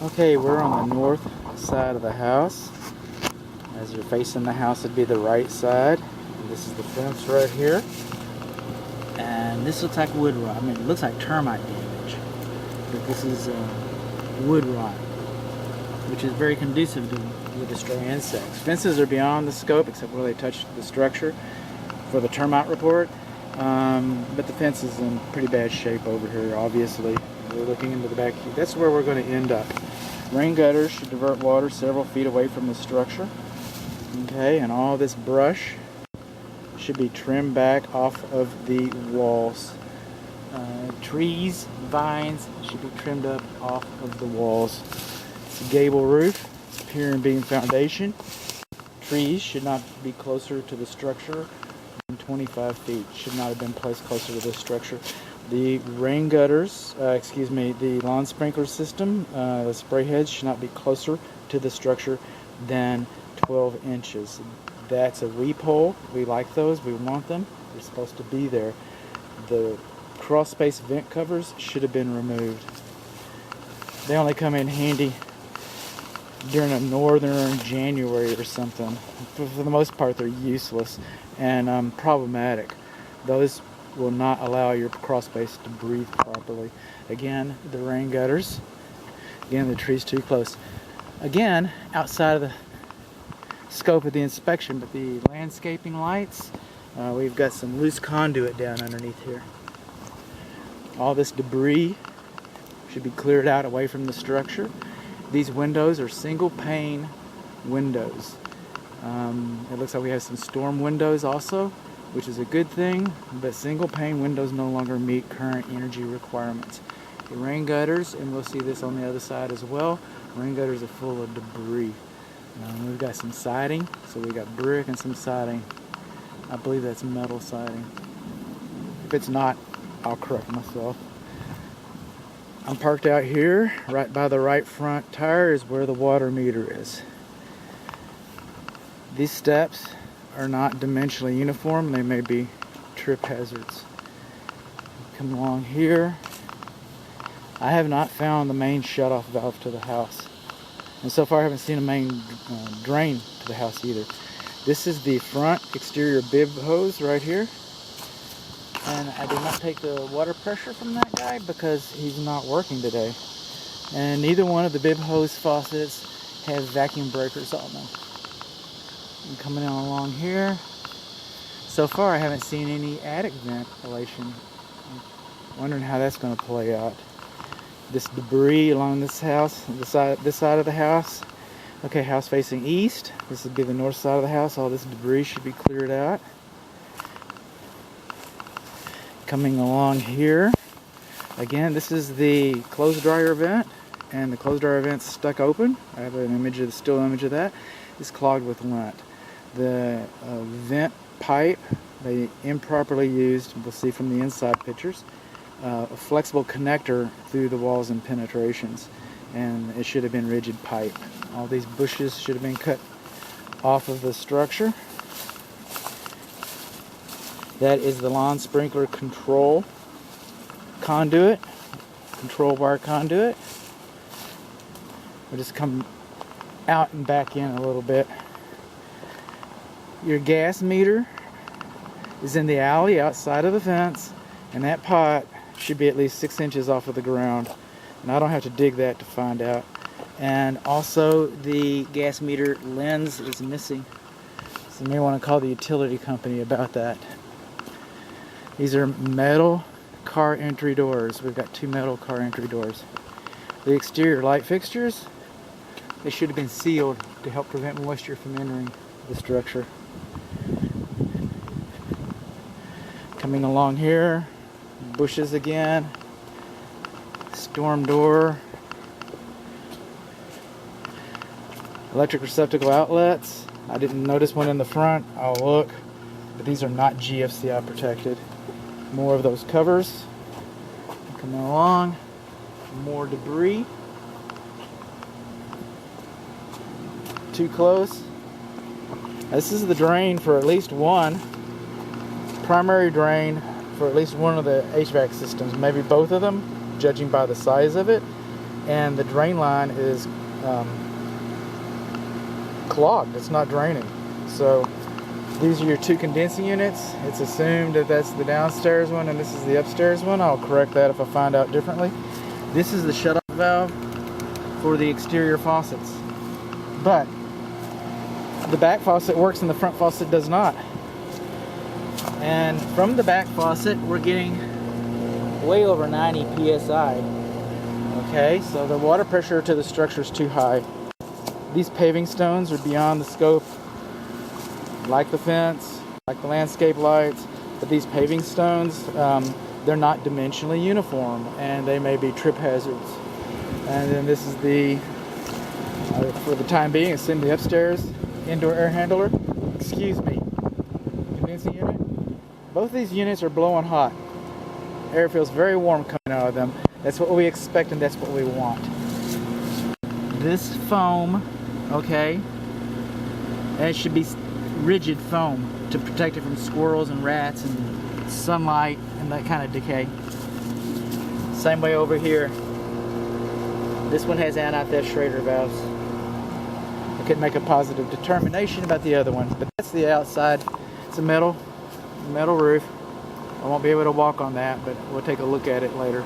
Okay, we're on the north side of the house. As you're facing the house, it'd be the right side. And this is the fence right here. And this looks like wood rot. I mean, it looks like termite damage. But this is wood rot, which is very conducive to destroy insects. Fences are beyond the scope, except where they touch the structure for the termite report. But the fence is in pretty bad shape over here, obviously. We're looking into the back. That's where we're going to end up. Rain gutters should divert water several feet away from the structure. Okay, and all this brush should be trimmed back off of the walls. Trees, vines should be trimmed up off of the walls. It's a gable roof. It's a pier and beam foundation. Trees should not be closer to the structure than 25 feet. Should not have been placed closer to the structure. The rain gutters, the lawn sprinkler system, the spray heads should not be closer to the structure than 12 inches. That's a weep hole. We like those. We want them. They're supposed to be there. The cross space vent covers should have been removed. They only come in handy during a northern January or something. For the most part, they're useless and problematic. Those will not allow your crawl space to breathe properly. Again, the rain gutters. Again, the tree's too close. Again, outside of the scope of the inspection, but the landscaping lights, we've got some loose conduit down underneath here. All this debris should be cleared out away from the structure. These windows are single pane windows. It looks like we have some storm windows also, which is a good thing, but single pane windows no longer meet current energy requirements. The rain gutters, and we'll see this on the other side as well, rain gutters are full of debris. We've got some siding, so we got brick and some siding. I believe that's metal siding. If it's not, I'll correct myself. I'm parked out here, right by the right front tire is where the water meter is. These steps are not dimensionally uniform. They may be trip hazards. Come along here. I have not found the main shutoff valve to the house. And so far I haven't seen a main drain to the house either. This is the front exterior bib hose right here. And I did not take the water pressure from that guy because he's not working today. And neither one of the bib hose faucets have vacuum breakers on them. I'm coming on along here. So far I haven't seen any attic ventilation. I'm wondering how that's going to play out. This debris along this house, this side of the house. Okay, house facing east. This would be the north side of the house. All this debris should be cleared out. Coming along here. Again, this is the clothes dryer vent, and the clothes dryer vent's stuck open. I have an image of the still image of that. It's clogged with lint. The vent pipe, they improperly used. We'll see from the inside pictures. A flexible connector through the walls and penetrations, and it should have been rigid pipe. All these bushes should have been cut off of the structure. That is the lawn sprinkler control conduit, control wire conduit. We'll just come out and back in a little bit. Your gas meter is in the alley outside of the fence, and that pot should be at least 6 inches off of the ground, and I don't have to dig that to find out. And also the gas meter lens is missing, so you may want to call the utility company about that. These are metal car entry doors. We've got 2 metal car entry doors. The exterior light fixtures, they should have been sealed to help prevent moisture from entering the structure. Coming along here, bushes again, storm door, electric receptacle outlets. I didn't notice one in the front. I'll look, but these are not GFCI protected. More of those covers. Coming along, more debris. Too close. This is the drain for at least one, primary drain for at least one of the HVAC systems, maybe both of them, judging by the size of it. and the drain line is clogged. It's not draining. So these are your two condensing units. It's assumed that that's the downstairs one and this is the upstairs one. I'll correct that if I find out differently. This is the shutoff valve for the exterior faucets, but the back faucet works and the front faucet does not. And from the back faucet we're getting way over 90 psi. Okay, so the water pressure to the structure is too high. These paving stones are beyond the scope, like the fence, like the landscape lights, but these paving stones, they're not dimensionally uniform and they may be trip hazards. And then this is the, for the time being, assume the upstairs indoor air handler. Excuse me, condensing unit. Both these units are blowing hot. Air feels very warm coming out of them. That's what we expect and that's what we want. This foam, okay, and it should be rigid foam to protect it from squirrels and rats and sunlight and that kind of decay. Same way over here. This one has anti-theft Schrader valves. I couldn't make a positive determination about the other one, but that's the outside. It's a metal roof. I won't be able to walk on that, but we'll take a look at it later.